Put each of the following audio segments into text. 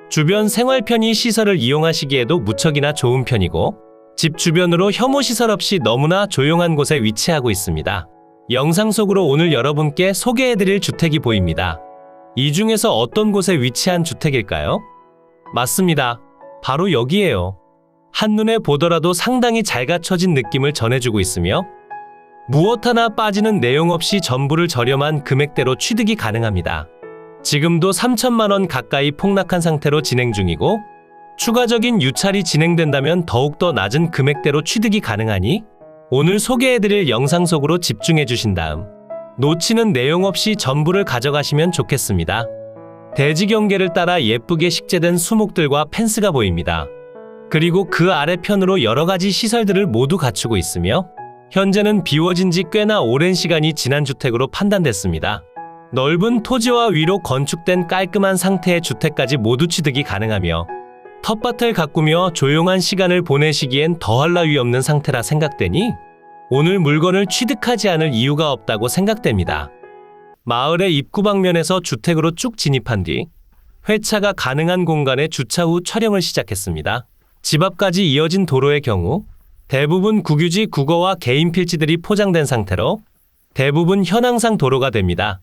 주변 생활 편의 시설을 이용하시기에도 무척이나 좋은 편이고 집 주변으로 혐오 시설 없이 너무나 조용한 곳에 위치하고 있습니다. 영상 속으로 오늘 여러분께 소개해드릴 주택이 보입니다. 이 중에서 어떤 곳에 위치한 주택일까요? 맞습니다. 바로 여기예요. 한눈에 보더라도 상당히 잘 갖춰진 느낌을 전해주고 있으며 무엇 하나 빠지는 내용 없이 전부를 저렴한 금액대로 취득이 가능합니다. 지금도 3천만 원 가까이 폭락한 상태로 진행 중이고 추가적인 유찰이 진행된다면 더욱더 낮은 금액대로 취득이 가능하니 오늘 소개해드릴 영상 속으로 집중해 주신 다음 놓치는 내용 없이 전부를 가져가시면 좋겠습니다. 대지 경계를 따라 예쁘게 식재된 수목들과 펜스가 보입니다. 그리고 그 아래편으로 여러가지 시설들을 모두 갖추고 있으며 현재는 비워진 지 꽤나 오랜 시간이 지난 주택으로 판단됐습니다. 넓은 토지와 위로 건축된 깔끔한 상태의 주택까지 모두 취득이 가능하며 텃밭을 가꾸며 조용한 시간을 보내시기엔 더할 나위 없는 상태라 생각되니 오늘 물건을 취득하지 않을 이유가 없다고 생각됩니다. 마을의 입구 방면에서 주택으로 쭉 진입한 뒤 회차가 가능한 공간에 주차 후 촬영을 시작했습니다. 집 앞까지 이어진 도로의 경우 대부분 국유지 국어와 개인 필지들이 포장된 상태로 대부분 현황상 도로가 됩니다.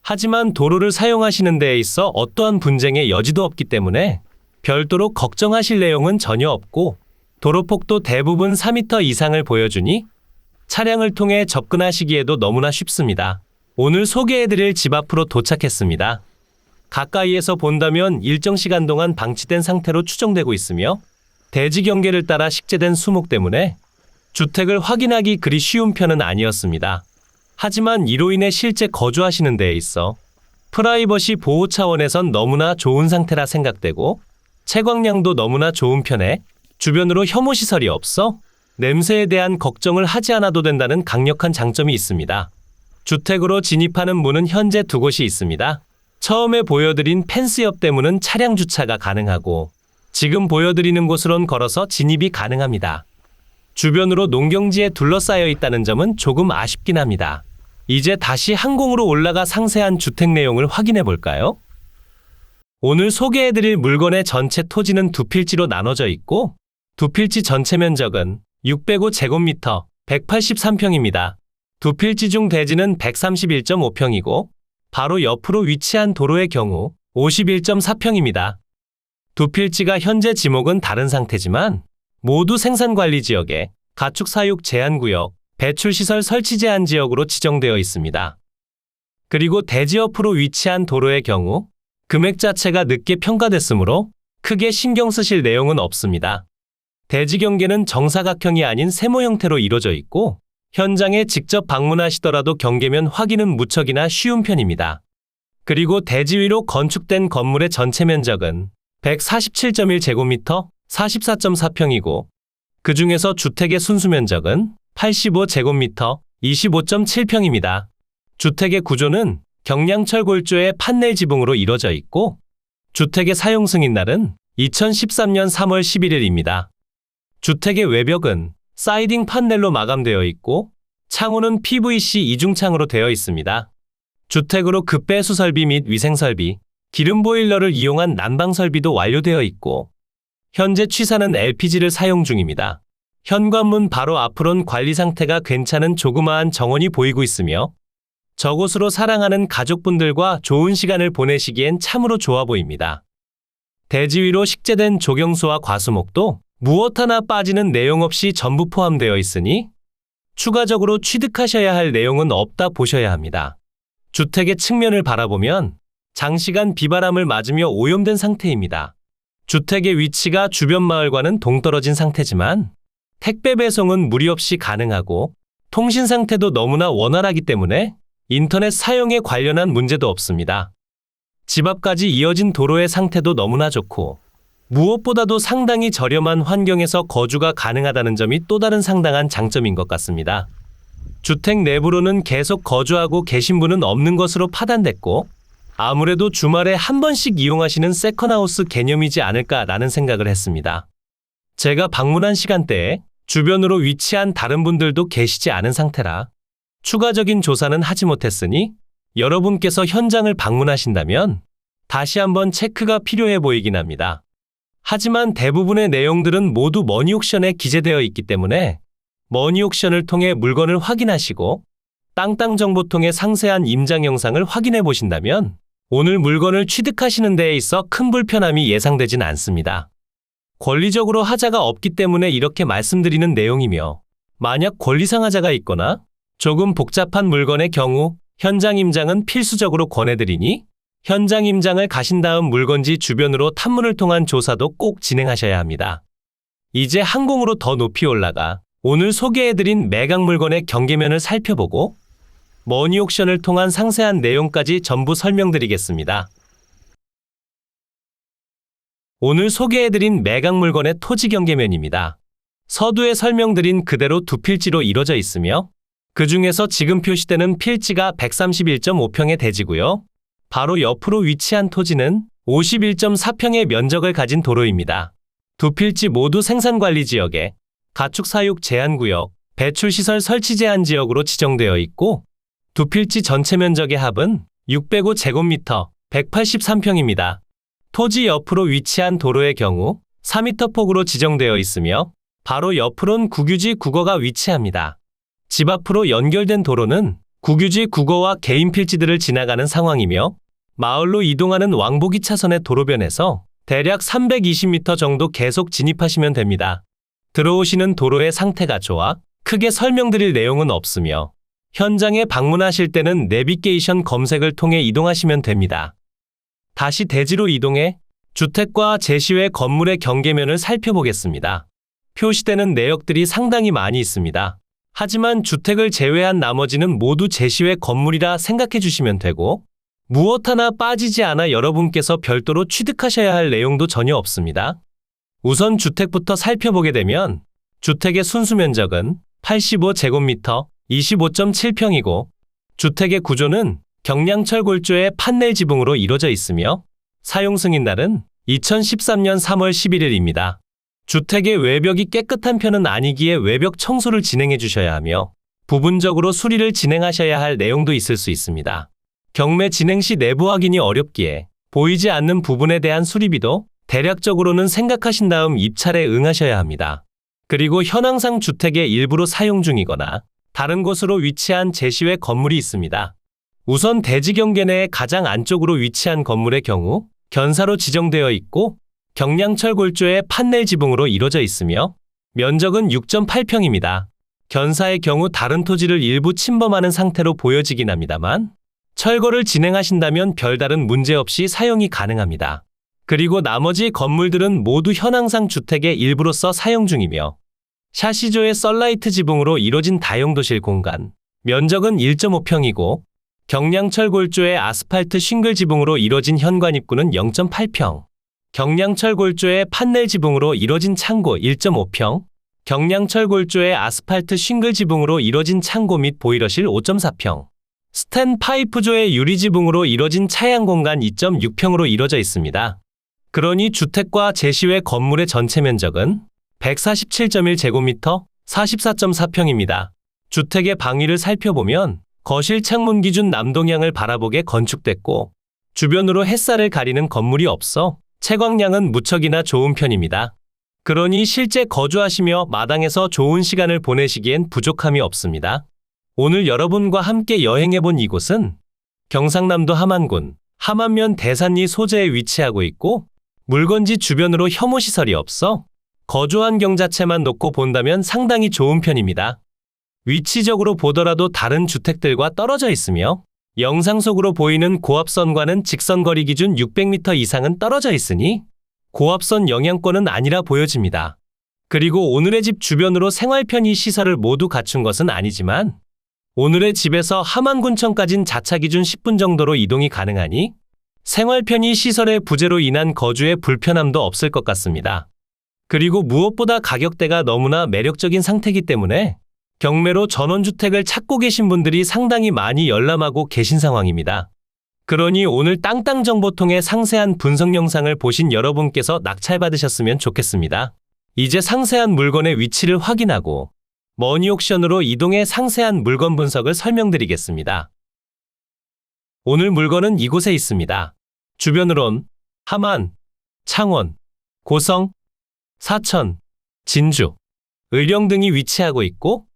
하지만 도로를 사용하시는 데에 있어 어떠한 분쟁의 여지도 없기 때문에 별도로 걱정하실 내용은 전혀 없고 도로폭도 대부분 4m 이상을 보여주니 차량을 통해 접근하시기에도 너무나 쉽습니다. 오늘 소개해드릴 집 앞으로 도착했습니다. 가까이에서 본다면 일정 시간 동안 방치된 상태로 추정되고 있으며 대지 경계를 따라 식재된 수목 때문에 주택을 확인하기 그리 쉬운 편은 아니었습니다. 하지만 이로 인해 실제 거주하시는 데에 있어 프라이버시 보호 차원에선 너무나 좋은 상태라 생각되고 채광량도 너무나 좋은 편에 주변으로 혐오 시설이 없어 냄새에 대한 걱정을 하지 않아도 된다는 강력한 장점이 있습니다. 주택으로 진입하는 문은 현재 두 곳이 있습니다. 처음에 보여드린 펜스 옆 대문은 차량 주차가 가능하고 지금 보여드리는 곳으론 걸어서 진입이 가능합니다. 주변으로 농경지에 둘러싸여 있다는 점은 조금 아쉽긴 합니다. 이제 다시 항공으로 올라가 상세한 주택 내용을 확인해 볼까요? 오늘 소개해드릴 물건의 전체 토지는 두 필지로 나눠져 있고 두 필지 전체 면적은 605제곱미터 183평입니다. 두 필지 중 대지는 131.5평이고 바로 옆으로 위치한 도로의 경우 51.4평입니다. 두 필지가 현재 지목은 다른 상태지만 모두 생산관리지역에 가축사육 제한구역, 배출시설 설치 제한 지역으로 지정되어 있습니다. 그리고 대지 옆으로 위치한 도로의 경우 금액 자체가 늦게 평가됐으므로 크게 신경 쓰실 내용은 없습니다. 대지 경계는 정사각형이 아닌 세모 형태로 이루어져 있고 현장에 직접 방문하시더라도 경계면 확인은 무척이나 쉬운 편입니다. 그리고 대지 위로 건축된 건물의 전체 면적은 147.1제곱미터 44.4평이고 그 중에서 주택의 순수 면적은 85제곱미터 25.7평입니다. 주택의 구조는 경량철 골조의 판넬 지붕으로 이루어져 있고 주택의 사용 승인날은 2013년 3월 11일입니다. 주택의 외벽은 사이딩 판넬로 마감되어 있고 창호는 PVC 이중창으로 되어 있습니다. 주택으로 급배수 설비 및 위생 설비, 기름 보일러를 이용한 난방 설비도 완료되어 있고 현재 취사는 LPG를 사용 중입니다. 현관문 바로 앞으론 관리 상태가 괜찮은 조그마한 정원이 보이고 있으며 저곳으로 사랑하는 가족분들과 좋은 시간을 보내시기엔 참으로 좋아 보입니다. 대지 위로 식재된 조경수와 과수목도 무엇 하나 빠지는 내용 없이 전부 포함되어 있으니 추가적으로 취득하셔야 할 내용은 없다 보셔야 합니다. 주택의 측면을 바라보면 장시간 비바람을 맞으며 오염된 상태입니다. 주택의 위치가 주변 마을과는 동떨어진 상태지만 택배 배송은 무리 없이 가능하고 통신 상태도 너무나 원활하기 때문에 인터넷 사용에 관련한 문제도 없습니다. 집 앞까지 이어진 도로의 상태도 너무나 좋고 무엇보다도 상당히 저렴한 환경에서 거주가 가능하다는 점이 또 다른 상당한 장점인 것 같습니다. 주택 내부로는 계속 거주하고 계신 분은 없는 것으로 파단됐고 아무래도 주말에 한 번씩 이용하시는 세컨하우스 개념이지 않을까라는 생각을 했습니다. 제가 방문한 시간대에 주변으로 위치한 다른 분들도 계시지 않은 상태라 추가적인 조사는 하지 못했으니 여러분께서 현장을 방문하신다면 다시 한번 체크가 필요해 보이긴 합니다. 하지만 대부분의 내용들은 모두 머니옥션에 기재되어 있기 때문에 머니옥션을 통해 물건을 확인하시고 땅땅정보통의 상세한 임장 영상을 확인해 보신다면 오늘 물건을 취득하시는 데에 있어 큰 불편함이 예상되진 않습니다. 권리적으로 하자가 없기 때문에 이렇게 말씀드리는 내용이며, 만약 권리상 하자가 있거나 조금 복잡한 물건의 경우 현장 임장은 필수적으로 권해드리니 현장 임장을 가신 다음 물건지 주변으로 탐문을 통한 조사도 꼭 진행하셔야 합니다. 이제 항공으로 더 높이 올라가 오늘 소개해드린 매각 물건의 경계면을 살펴보고 머니옥션을 통한 상세한 내용까지 전부 설명드리겠습니다. 오늘 소개해드린 매각 물건의 토지 경계면입니다. 서두에 설명드린 그대로 두 필지로 이루어져 있으며 그 중에서 지금 표시되는 필지가 131.5평의 대지고요. 바로 옆으로 위치한 토지는 51.4평의 면적을 가진 도로입니다. 두 필지 모두 생산관리지역에 가축사육 제한구역, 배출시설 설치 제한지역으로 지정되어 있고 두 필지 전체 면적의 합은 605제곱미터, 183평입니다. 토지 옆으로 위치한 도로의 경우 4m 폭으로 지정되어 있으며 바로 옆으론 국유지 국어가 위치합니다. 집 앞으로 연결된 도로는 국유지 국어와 개인 필지들을 지나가는 상황이며 마을로 이동하는 왕복이 차선의 도로변에서 대략 320m 정도 계속 진입하시면 됩니다. 들어오시는 도로의 상태가 좋아 크게 설명드릴 내용은 없으며 현장에 방문하실 때는 내비게이션 검색을 통해 이동하시면 됩니다. 다시 대지로 이동해 주택과 제시외 건물의 경계면을 살펴보겠습니다. 표시되는 내역들이 상당히 많이 있습니다. 하지만 주택을 제외한 나머지는 모두 제시외 건물이라 생각해 주시면 되고 무엇 하나 빠지지 않아 여러분께서 별도로 취득하셔야 할 내용도 전혀 없습니다. 우선 주택부터 살펴보게 되면 주택의 순수 면적은 85제곱미터, 25.7평이고 주택의 구조는 경량철 골조의 판넬 지붕으로 이루어져 있으며 사용 승인날은 2013년 3월 11일입니다. 주택의 외벽이 깨끗한 편은 아니기에 외벽 청소를 진행해 주셔야 하며 부분적으로 수리를 진행하셔야 할 내용도 있을 수 있습니다. 경매 진행 시 내부 확인이 어렵기에 보이지 않는 부분에 대한 수리비도 대략적으로는 생각하신 다음 입찰에 응하셔야 합니다. 그리고 현황상 주택의 일부로 사용 중이거나 다른 곳으로 위치한 제시외 건물이 있습니다. 우선 대지 경계 내의 가장 안쪽으로 위치한 건물의 경우 견사로 지정되어 있고 경량철 골조의 판넬 지붕으로 이루어져 있으며 면적은 6.8평입니다. 견사의 경우 다른 토지를 일부 침범하는 상태로 보여지긴 합니다만 철거를 진행하신다면 별다른 문제 없이 사용이 가능합니다. 그리고 나머지 건물들은 모두 현황상 주택의 일부로서 사용 중이며 샤시조의 썰라이트 지붕으로 이루어진 다용도실 공간, 면적은 1.5평이고 경량철 골조의 아스팔트 싱글 지붕으로 이루어진 현관 입구는 0.8평, 경량철 골조의 판넬 지붕으로 이루어진 창고 1.5평, 경량철 골조의 아스팔트 싱글 지붕으로 이루어진 창고 및 보일러실 5.4평, 스텐 파이프조의 유리 지붕으로 이루어진 차양 공간 2.6평으로 이루어져 있습니다. 그러니 주택과 제시외 건물의 전체 면적은 147.1제곱미터, 44.4평입니다. 주택의 방위를 살펴보면 거실 창문 기준 남동향을 바라보게 건축됐고 주변으로 햇살을 가리는 건물이 없어 채광량은 무척이나 좋은 편입니다. 그러니 실제 거주하시며 마당에서 좋은 시간을 보내시기엔 부족함이 없습니다. 오늘 여러분과 함께 여행해본 이곳은 경상남도 함안군 함안면 대산리 소재에 위치하고 있고 물건지 주변으로 혐오시설이 없어 거주 환경 자체만 놓고 본다면 상당히 좋은 편입니다. 위치적으로 보더라도 다른 주택들과 떨어져 있으며 영상 속으로 보이는 고압선과는 직선거리 기준 600m 이상은 떨어져 있으니 고압선 영향권은 아니라 보여집니다. 그리고 오늘의 집 주변으로 생활 편의 시설을 모두 갖춘 것은 아니지만 오늘의 집에서 함안군청까진 자차 기준 10분 정도로 이동이 가능하니 생활 편의 시설의 부재로 인한 거주에 불편함도 없을 것 같습니다. 그리고 무엇보다 가격대가 너무나 매력적인 상태이기 때문에 경매로 전원주택을 찾고 계신 분들이 상당히 많이 열람하고 계신 상황입니다. 그러니 오늘 땅땅정보통의 상세한 분석 영상을 보신 여러분께서 낙찰받으셨으면 좋겠습니다. 이제 상세한 물건의 위치를 확인하고 머니옥션으로 이동해 상세한 물건 분석을 설명드리겠습니다. 오늘 물건은 이곳에 있습니다. 주변으론 함안, 창원, 고성, 사천, 진주, 의령 등이 위치하고 있고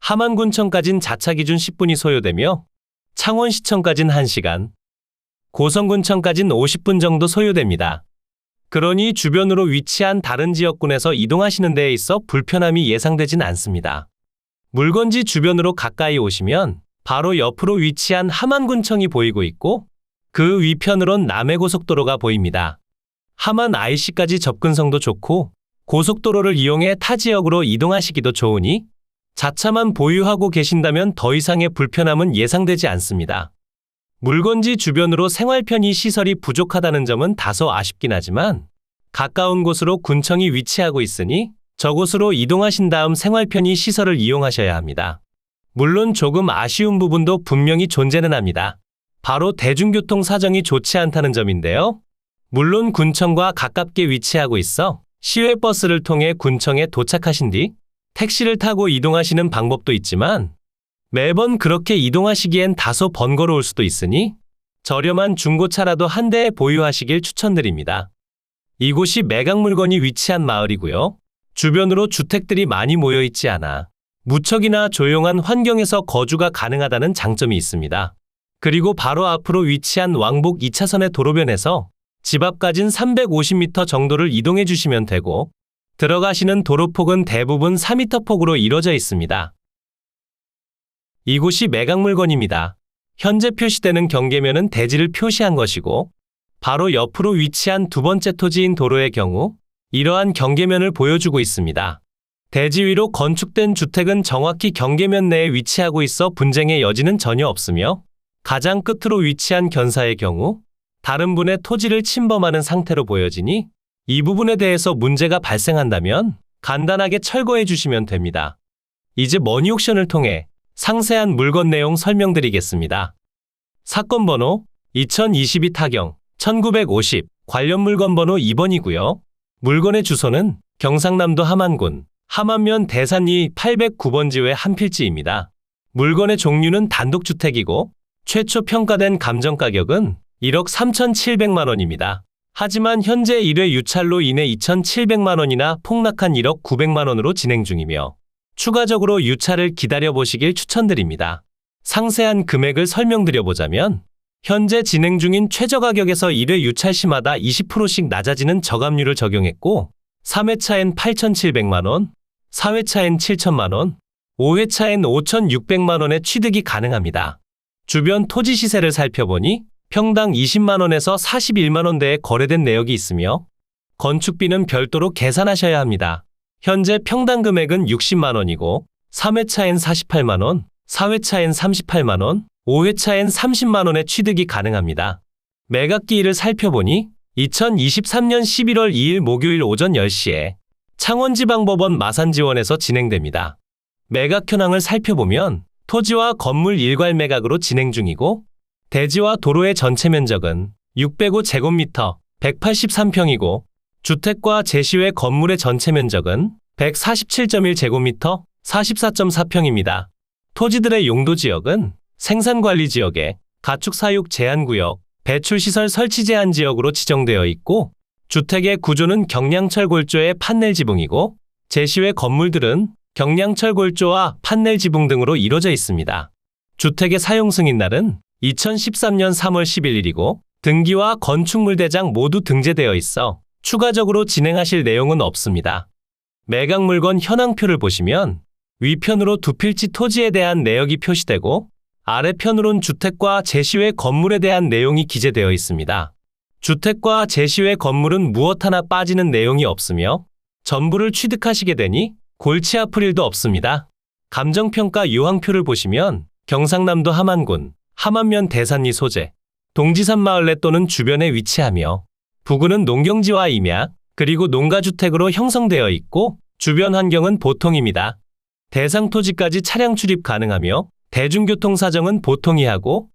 함안군청까진 자차 기준 10분이 소요되며 창원시청까진 1시간, 고성군청까진 50분 정도 소요됩니다. 그러니 주변으로 위치한 다른 지역군에서 이동하시는 데에 있어 불편함이 예상되진 않습니다. 물건지 주변으로 가까이 오시면 바로 옆으로 위치한 함안군청이 보이고 있고 그 위편으론 남해고속도로가 보입니다. 함안 IC까지 접근성도 좋고 고속도로를 이용해 타 지역으로 이동하시기도 좋으니 자차만 보유하고 계신다면 더 이상의 불편함은 예상되지 않습니다. 물건지 주변으로 생활 편의 시설이 부족하다는 점은 다소 아쉽긴 하지만 가까운 곳으로 군청이 위치하고 있으니 저곳으로 이동하신 다음 생활 편의 시설을 이용하셔야 합니다. 물론 조금 아쉬운 부분도 분명히 존재는 합니다. 바로 대중교통 사정이 좋지 않다는 점인데요. 물론 군청과 가깝게 위치하고 있어 시외버스를 통해 군청에 도착하신 뒤 택시를 타고 이동하시는 방법도 있지만 매번 그렇게 이동하시기엔 다소 번거로울 수도 있으니 저렴한 중고차라도 한 대 보유하시길 추천드립니다. 이곳이 매각물건이 위치한 마을이고요. 주변으로 주택들이 많이 모여 있지 않아 무척이나 조용한 환경에서 거주가 가능하다는 장점이 있습니다. 그리고 바로 앞으로 위치한 왕복 2차선의 도로변에서 집 앞까진 350m 정도를 이동해 주시면 되고 들어가시는 도로폭은 대부분 4m 폭으로 이루어져 있습니다. 이곳이 매각물건입니다. 현재 표시되는 경계면은 대지를 표시한 것이고 바로 옆으로 위치한 두 번째 토지인 도로의 경우 이러한 경계면을 보여주고 있습니다. 대지 위로 건축된 주택은 정확히 경계면 내에 위치하고 있어 분쟁의 여지는 전혀 없으며 가장 끝으로 위치한 견사의 경우 다른 분의 토지를 침범하는 상태로 보여지니 이 부분에 대해서 문제가 발생한다면 간단하게 철거해 주시면 됩니다. 이제 머니옥션을 통해 상세한 물건 내용 설명드리겠습니다. 사건 번호 2022 타경 1950 관련 물건 번호 2번이고요. 물건의 주소는 경상남도 함안군 함안면 대산리 809번지 외 한 필지입니다. 물건의 종류는 단독주택이고 최초 평가된 감정가격은 1억 3,700만 원입니다. 하지만 현재 1회 유찰로 인해 2,700만 원이나 폭락한 1억 900만 원으로 진행 중이며 추가적으로 유찰을 기다려보시길 추천드립니다. 상세한 금액을 설명드려보자면 현재 진행 중인 최저가격에서 1회 유찰 시마다 20%씩 낮아지는 저감률을 적용했고 3회차엔 8,700만 원, 4회차엔 7,000만 원, 5회차엔 5,600만 원의 취득이 가능합니다. 주변 토지 시세를 살펴보니 평당 20만 원에서 41만 원대에 거래된 내역이 있으며 건축비는 별도로 계산하셔야 합니다. 현재 평당 금액은 60만 원이고 3회차엔 48만 원, 4회차엔 38만 원, 5회차엔 30만 원의 취득이 가능합니다. 매각기일을 살펴보니 2023년 11월 2일 목요일 오전 10시에 창원지방법원 마산지원에서 진행됩니다. 매각 현황을 살펴보면 토지와 건물 일괄 매각으로 진행 중이고 대지와 도로의 전체 면적은 605제곱미터 183평이고 주택과 제시외 건물의 전체 면적은 147.1제곱미터 44.4평입니다. 토지들의 용도지역은 생산관리지역에 가축사육 제한구역, 배출시설 설치 제한지역으로 지정되어 있고 주택의 구조는 경량철 골조의 판넬 지붕이고 제시외 건물들은 경량철 골조와 판넬 지붕 등으로 이루어져 있습니다. 주택의 사용 승인날은 2013년 3월 11일이고 등기와 건축물 대장 모두 등재되어 있어 추가적으로 진행하실 내용은 없습니다. 매각 물건 현황표를 보시면 위편으로 두 필지 토지에 대한 내역이 표시되고 아래편으론 주택과 제시외 건물에 대한 내용이 기재되어 있습니다. 주택과 제시외 건물은 무엇 하나 빠지는 내용이 없으며 전부를 취득하시게 되니 골치 아플 일도 없습니다. 감정평가 유황표를 보시면 경상남도 함안군 함안면 대산리 소재, 동지산 마을내 또는 주변에 위치하며 부근은 농경지와 임야, 그리고 농가주택으로 형성되어 있고 주변 환경은 보통입니다. 대상 토지까지 차량 출입 가능하며 대중교통 사정은 보통이하고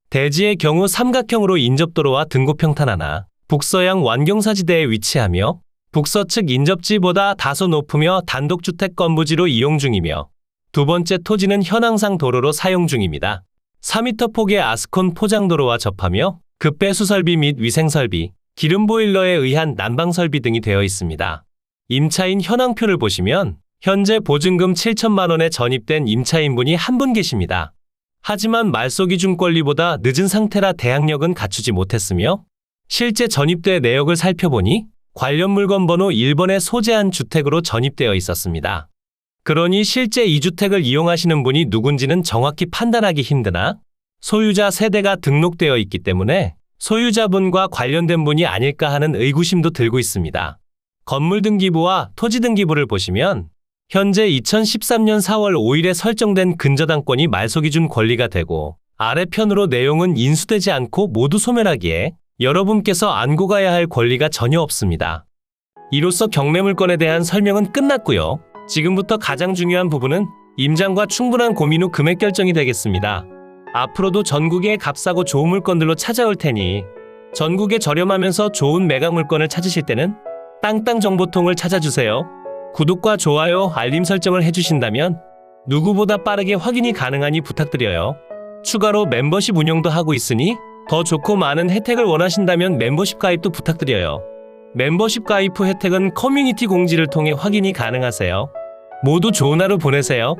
대지의 경우 삼각형으로 인접도로와 등고평탄 하나, 북서양 완경사지대에 위치하며 북서측 인접지보다 다소 높으며 단독주택 건부지로 이용 중이며 두 번째 토지는 현황상 도로로 사용 중입니다. 4m 폭의 아스콘 포장도로와 접하며 급배수 설비 및 위생 설비, 기름 보일러에 의한 난방 설비 등이 되어 있습니다. 임차인 현황표를 보시면 현재 보증금 7천만 원에 전입된 임차인분이 한 분 계십니다. 하지만 말소기준 권리보다 늦은 상태라 대항력은 갖추지 못했으며 실제 전입대 내역을 살펴보니 관련 물건 번호 1번에 소재한 주택으로 전입되어 있었습니다. 그러니 실제 이 주택을 이용하시는 분이 누군지는 정확히 판단하기 힘드나 소유자 세대가 등록되어 있기 때문에 소유자분과 관련된 분이 아닐까 하는 의구심도 들고 있습니다. 건물등기부와 토지등기부를 보시면 현재 2013년 4월 5일에 설정된 근저당권이 말소기준 권리가 되고 아래편으로 내용은 인수되지 않고 모두 소멸하기에 여러분께서 안고 가야 할 권리가 전혀 없습니다. 이로써 경매물건에 대한 설명은 끝났고요. 지금부터 가장 중요한 부분은 임장과 충분한 고민 후 금액 결정이 되겠습니다. 앞으로도 전국에 값싸고 좋은 물건들로 찾아올 테니 전국에 저렴하면서 좋은 매각 물건을 찾으실 때는 땅땅정보통을 찾아주세요. 구독과 좋아요, 알림 설정을 해주신다면 누구보다 빠르게 확인이 가능하니 부탁드려요. 추가로 멤버십 운영도 하고 있으니 더 좋고 많은 혜택을 원하신다면 멤버십 가입도 부탁드려요. 멤버십 가입 후 혜택은 커뮤니티 공지를 통해 확인이 가능하세요. 모두 좋은 하루 보내세요.